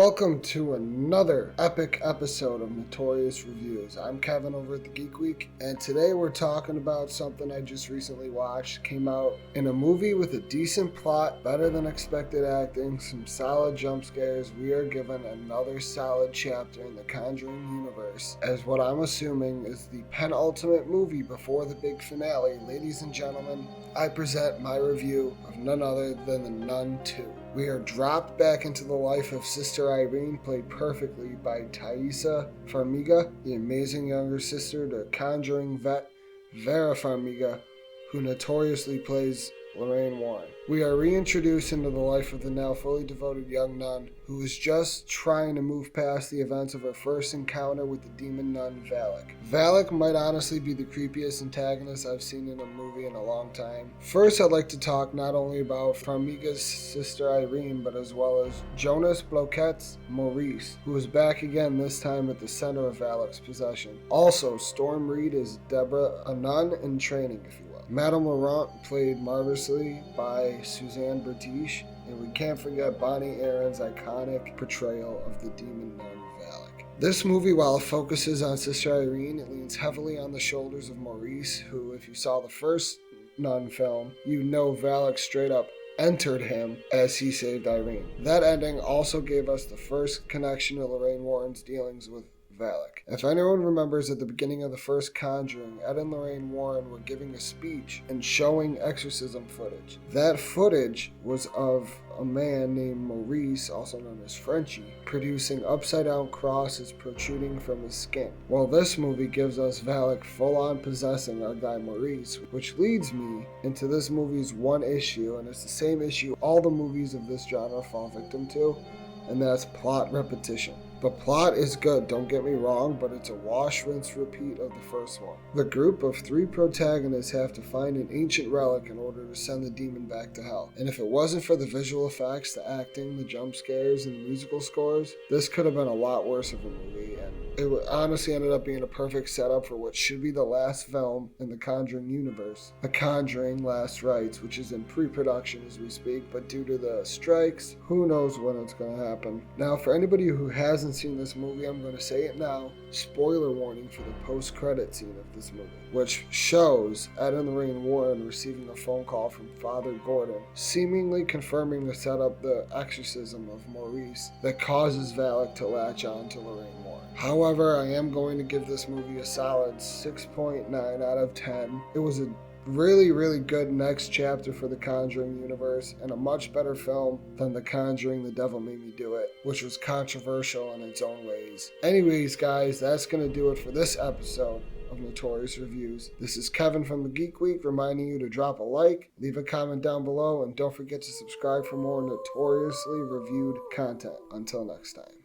Welcome to another epic episode of Notorious Reviews. I'm Kevin over at the Geek Week, and today we're talking about something I just recently watched. Came out in a movie with a decent plot, better than expected acting, some solid jump scares. We are given another solid chapter in the Conjuring universe, as what I'm assuming is the penultimate movie before the big finale. Ladies and gentlemen, I present my review of none other than The Nun 2. We are dropped back into the life of Sister Irene, played perfectly by Thaisa Farmiga, the amazing younger sister to Conjuring vet Vera Farmiga, who notoriously plays Lorraine Warren. We are reintroduced into the life of the now fully devoted young nun who is just trying to move past the events of her first encounter with the demon nun Valak. Valak might honestly be the creepiest antagonist I've seen in a movie in a long time. First, I'd like to talk not only about Farmiga's sister Irene, but as well as Jonas Bloquet's Maurice, who is back again, this time at the center of Valak's possession. Also, Storm Reed is Deborah, a nun in training, if you will. Madame Laurent, played marvelously by Suzanne Bertiche, and we can't forget Bonnie Aaron's iconic portrayal of the demon nun Valak. This movie, while it focuses on Sister Irene, it leans heavily on the shoulders of Maurice, who, if you saw the first nun film, you know Valak straight up entered him as he saved Irene. That ending also gave us the first connection to Lorraine Warren's dealings with Valak. If anyone remembers, at the beginning of the first Conjuring, Ed and Lorraine Warren were giving a speech and showing exorcism footage. That footage was of a man named Maurice, also known as Frenchie, producing upside-down crosses protruding from his skin. Well, this movie gives us Valak full-on possessing our guy Maurice, which leads me into this movie's one issue, and it's the same issue all the movies of this genre fall victim to, and that's plot repetition. The plot is good, don't get me wrong, but it's a wash, rinse, repeat of the first one. The group of three protagonists have to find an ancient relic in order to send the demon back to hell. And if it wasn't for the visual effects, the acting, the jump scares, and the musical scores, this could have been a lot worse of a movie, and it honestly ended up being a perfect setup for what should be the last film in the Conjuring universe, The Conjuring Last Rites, which is in pre-production as we speak, but due to the strikes, who knows when it's going to happen. Now, for anybody who hasn't seen this movie, I'm going to say it now. Spoiler warning for the post-credit scene of this movie, which shows Ed and Lorraine Warren receiving a phone call from Father Gordon, seemingly confirming to set up the exorcism of Maurice that causes Valak to latch on to Lorraine Warren. However, I am going to give this movie a solid 6.9 out of 10. It was a really good next chapter for the Conjuring universe, and a much better film than The Conjuring The Devil Made Me Do It, which was controversial in its own ways. Anyways, guys, that's going to do it for this episode of Notorious Reviews. This is Kevin from the Geek Week, reminding you to drop a like, leave a comment down below, and don't forget to subscribe for more notoriously reviewed content. Until next time.